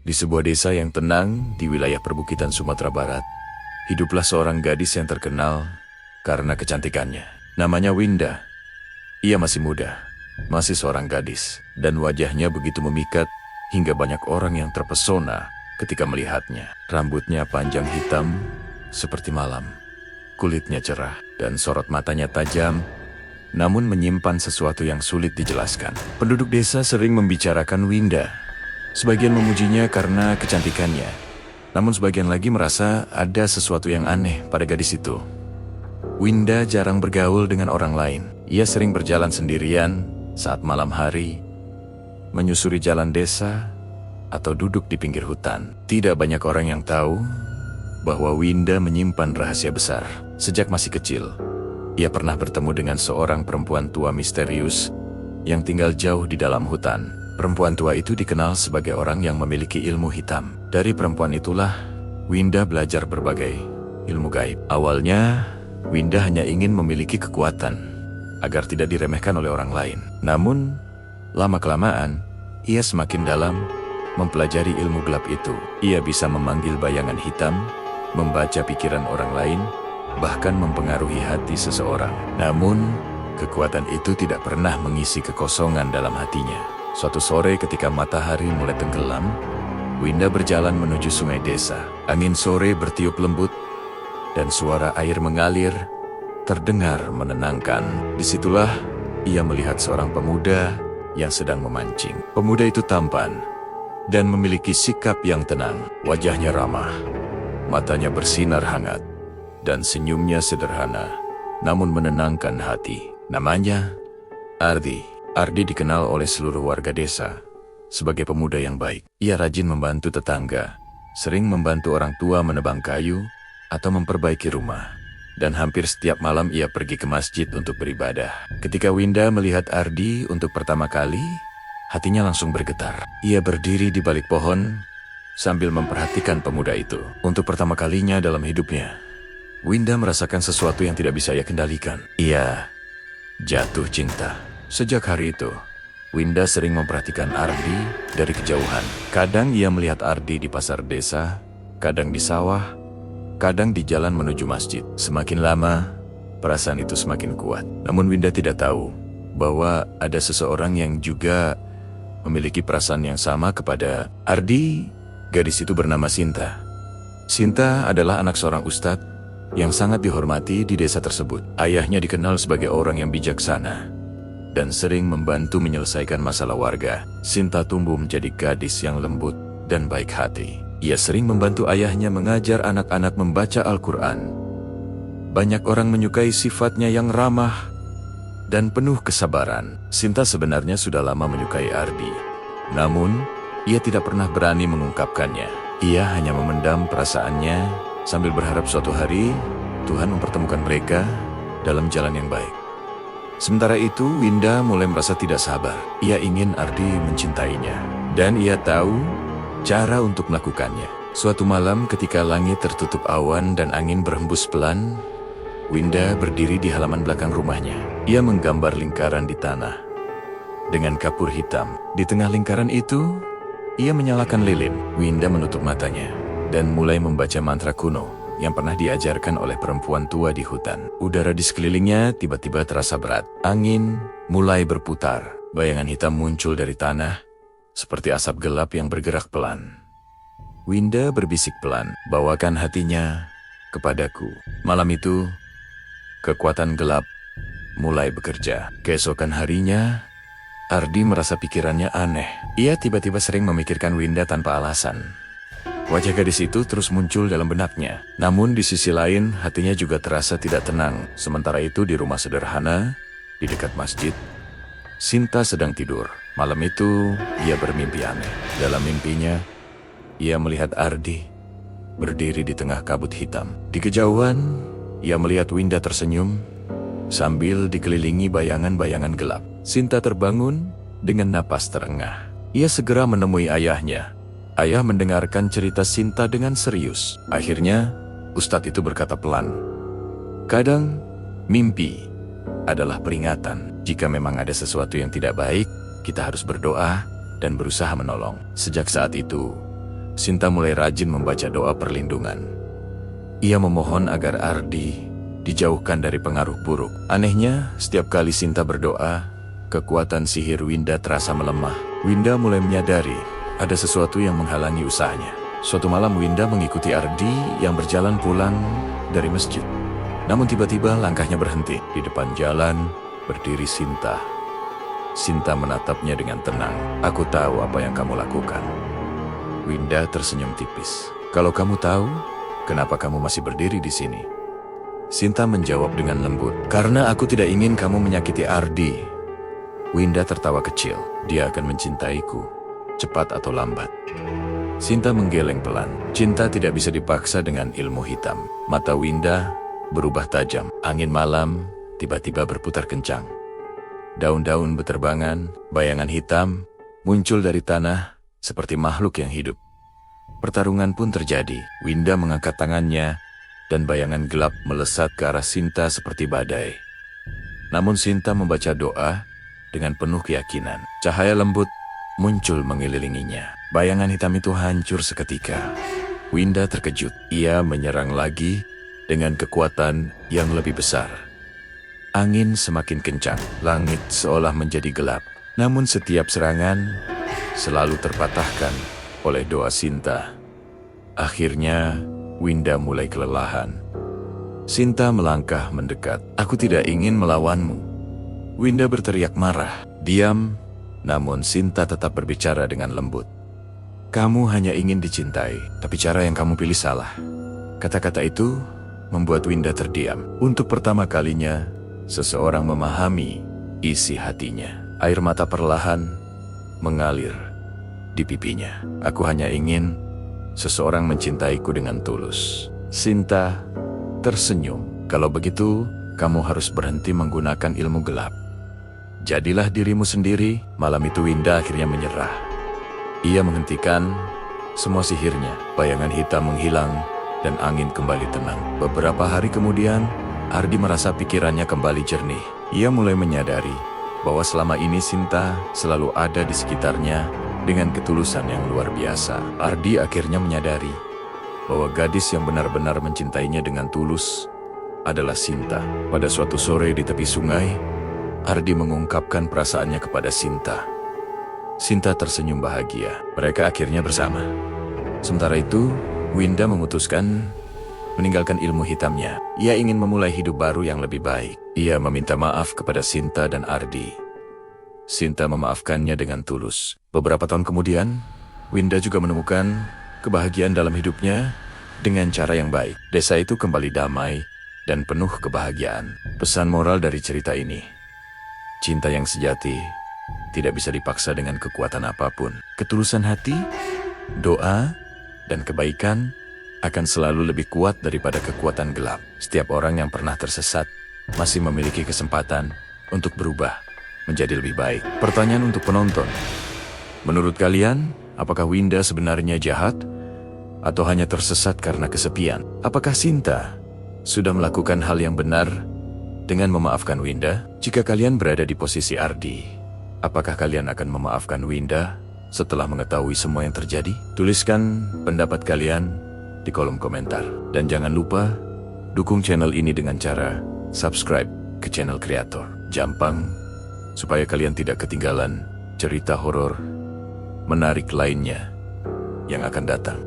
Di sebuah desa yang tenang di wilayah perbukitan Sumatera Barat, hiduplah seorang gadis yang terkenal karena kecantikannya. Namanya Winda. Ia masih muda, masih seorang gadis, dan wajahnya begitu memikat hingga banyak orang yang terpesona ketika melihatnya. Rambutnya panjang hitam seperti malam, kulitnya cerah, dan sorot matanya tajam, namun menyimpan sesuatu yang sulit dijelaskan. Penduduk desa sering membicarakan Winda. Sebagian memujinya karena kecantikannya, namun sebagian lagi merasa ada sesuatu yang aneh pada gadis itu. Winda jarang bergaul dengan orang lain. Ia sering berjalan sendirian saat malam hari, menyusuri jalan desa, atau duduk di pinggir hutan. Tidak banyak orang yang tahu bahwa Winda menyimpan rahasia besar. Sejak masih kecil, ia pernah bertemu dengan seorang perempuan tua misterius yang tinggal jauh di dalam hutan. Perempuan tua itu dikenal sebagai orang yang memiliki ilmu hitam. Dari perempuan itulah, Winda belajar berbagai ilmu gaib. Awalnya, Winda hanya ingin memiliki kekuatan agar tidak diremehkan oleh orang lain. Namun, lama-kelamaan, ia semakin dalam mempelajari ilmu gelap itu. Ia bisa memanggil bayangan hitam, membaca pikiran orang lain, bahkan mempengaruhi hati seseorang. Namun, kekuatan itu tidak pernah mengisi kekosongan dalam hatinya. Suatu sore ketika matahari mulai tenggelam, Winda berjalan menuju sungai desa. Angin sore bertiup lembut, dan suara air mengalir terdengar menenangkan. Disitulah ia melihat seorang pemuda yang sedang memancing. Pemuda itu tampan dan memiliki sikap yang tenang. Wajahnya ramah, matanya bersinar hangat, dan senyumnya sederhana, namun menenangkan hati. Namanya Ardi. Ardi dikenal oleh seluruh warga desa sebagai pemuda yang baik. Ia rajin membantu tetangga, sering membantu orang tua menebang kayu atau memperbaiki rumah. Dan hampir setiap malam ia pergi ke masjid untuk beribadah. Ketika Winda melihat Ardi untuk pertama kali, hatinya langsung bergetar. Ia berdiri di balik pohon sambil memperhatikan pemuda itu. Untuk pertama kalinya dalam hidupnya, Winda merasakan sesuatu yang tidak bisa ia kendalikan. Ia jatuh cinta. Sejak hari itu, Winda sering memperhatikan Ardi dari kejauhan. Kadang ia melihat Ardi di pasar desa, kadang di sawah, kadang di jalan menuju masjid. Semakin lama, perasaan itu semakin kuat. Namun Winda tidak tahu bahwa ada seseorang yang juga memiliki perasaan yang sama kepada Ardi. Gadis itu bernama Sinta. Sinta adalah anak seorang ustadz yang sangat dihormati di desa tersebut. Ayahnya dikenal sebagai orang yang bijaksana dan sering membantu menyelesaikan masalah warga. Sinta tumbuh menjadi gadis yang lembut dan baik hati. Ia sering membantu ayahnya mengajar anak-anak membaca Al-Quran. Banyak orang menyukai sifatnya yang ramah dan penuh kesabaran. Sinta sebenarnya sudah lama menyukai Ardi. Namun, ia tidak pernah berani mengungkapkannya. Ia hanya memendam perasaannya sambil berharap suatu hari Tuhan mempertemukan mereka dalam jalan yang baik. Sementara itu, Winda mulai merasa tidak sabar. Ia ingin Ardi mencintainya, dan ia tahu cara untuk melakukannya. Suatu malam ketika langit tertutup awan dan angin berhembus pelan, Winda berdiri di halaman belakang rumahnya. Ia menggambar lingkaran di tanah dengan kapur hitam. Di tengah lingkaran itu, ia menyalakan lilin. Winda menutup matanya dan mulai membaca mantra kuno yang pernah diajarkan oleh perempuan tua di hutan. Udara di sekelilingnya tiba-tiba terasa berat. Angin mulai berputar. Bayangan hitam muncul dari tanah, seperti asap gelap yang bergerak pelan. Winda berbisik pelan, "Bawakan hatinya kepadaku." Malam itu, kekuatan gelap mulai bekerja. Keesokan harinya, Ardi merasa pikirannya aneh. Ia tiba-tiba sering memikirkan Winda tanpa alasan. Wajah gadis itu terus muncul dalam benaknya. Namun di sisi lain, hatinya juga terasa tidak tenang. Sementara itu di rumah sederhana, di dekat masjid, Sinta sedang tidur. Malam itu, ia bermimpi aneh. Dalam mimpinya, ia melihat Ardi berdiri di tengah kabut hitam. Di kejauhan, ia melihat Winda tersenyum sambil dikelilingi bayangan-bayangan gelap. Sinta terbangun dengan napas terengah. Ia segera menemui ayahnya. Ayah mendengarkan cerita Sinta dengan serius. Akhirnya, ustadz itu berkata pelan, "Kadang, mimpi adalah peringatan. Jika memang ada sesuatu yang tidak baik, kita harus berdoa dan berusaha menolong." Sejak saat itu, Sinta mulai rajin membaca doa perlindungan. Ia memohon agar Ardi dijauhkan dari pengaruh buruk. Anehnya, setiap kali Sinta berdoa, kekuatan sihir Winda terasa melemah. Winda mulai menyadari ada sesuatu yang menghalangi usahanya. Suatu malam Winda mengikuti Ardi yang berjalan pulang dari masjid. Namun tiba-tiba langkahnya berhenti. Di depan jalan berdiri Sinta. Sinta menatapnya dengan tenang. "Aku tahu apa yang kamu lakukan." Winda tersenyum tipis. "Kalau kamu tahu, kenapa kamu masih berdiri di sini?" Sinta menjawab dengan lembut. "Karena aku tidak ingin kamu menyakiti Ardi." Winda tertawa kecil. "Dia akan mencintaiku, cepat atau lambat." Sinta menggeleng pelan. Cinta tidak bisa dipaksa dengan ilmu hitam. Mata Winda berubah tajam. Angin malam tiba-tiba berputar kencang. Daun-daun beterbangan, bayangan hitam muncul dari tanah seperti makhluk yang hidup. Pertarungan pun terjadi. Winda mengangkat tangannya dan bayangan gelap melesat ke arah Sinta seperti badai. Namun Sinta membaca doa dengan penuh keyakinan. Cahaya lembut muncul mengelilinginya. Bayangan hitam itu hancur seketika. Winda terkejut. Ia menyerang lagi dengan kekuatan yang lebih besar. Angin semakin kencang. Langit seolah menjadi gelap. Namun setiap serangan selalu terpatahkan oleh doa Sinta. Akhirnya, Winda mulai kelelahan. Sinta melangkah mendekat. "Aku tidak ingin melawanmu." Winda berteriak marah. Diam, namun Sinta tetap berbicara dengan lembut. "Kamu hanya ingin dicintai, tapi cara yang kamu pilih salah." Kata-kata itu membuat Winda terdiam. Untuk pertama kalinya, seseorang memahami isi hatinya. Air mata perlahan mengalir di pipinya. "Aku hanya ingin seseorang mencintaiku dengan tulus." Sinta tersenyum. "Kalau begitu, kamu harus berhenti menggunakan ilmu gelap. Jadilah dirimu sendiri." Malam itu Winda akhirnya menyerah. Ia menghentikan semua sihirnya. Bayangan hitam menghilang dan angin kembali tenang. Beberapa hari kemudian, Ardi merasa pikirannya kembali jernih. Ia mulai menyadari bahwa selama ini Sinta selalu ada di sekitarnya dengan ketulusan yang luar biasa. Ardi akhirnya menyadari bahwa gadis yang benar-benar mencintainya dengan tulus adalah Sinta. Pada suatu sore di tepi sungai, Ardi mengungkapkan perasaannya kepada Sinta. Sinta tersenyum bahagia. Mereka akhirnya bersama. Sementara itu, Winda memutuskan meninggalkan ilmu hitamnya. Ia ingin memulai hidup baru yang lebih baik. Ia meminta maaf kepada Sinta dan Ardi. Sinta memaafkannya dengan tulus. Beberapa tahun kemudian, Winda juga menemukan kebahagiaan dalam hidupnya dengan cara yang baik. Desa itu kembali damai dan penuh kebahagiaan. Pesan moral dari cerita ini: cinta yang sejati tidak bisa dipaksa dengan kekuatan apapun. Ketulusan hati, doa, dan kebaikan akan selalu lebih kuat daripada kekuatan gelap. Setiap orang yang pernah tersesat masih memiliki kesempatan untuk berubah menjadi lebih baik. Pertanyaan untuk penonton: menurut kalian, apakah Winda sebenarnya jahat atau hanya tersesat karena kesepian? Apakah Sinta sudah melakukan hal yang benar dengan memaafkan Winda? Jika kalian berada di posisi Ardi, apakah kalian akan memaafkan Winda setelah mengetahui semua yang terjadi? Tuliskan pendapat kalian di kolom komentar. Dan jangan lupa dukung channel ini dengan cara subscribe ke channel kreator Jampang supaya kalian tidak ketinggalan cerita horor menarik lainnya yang akan datang.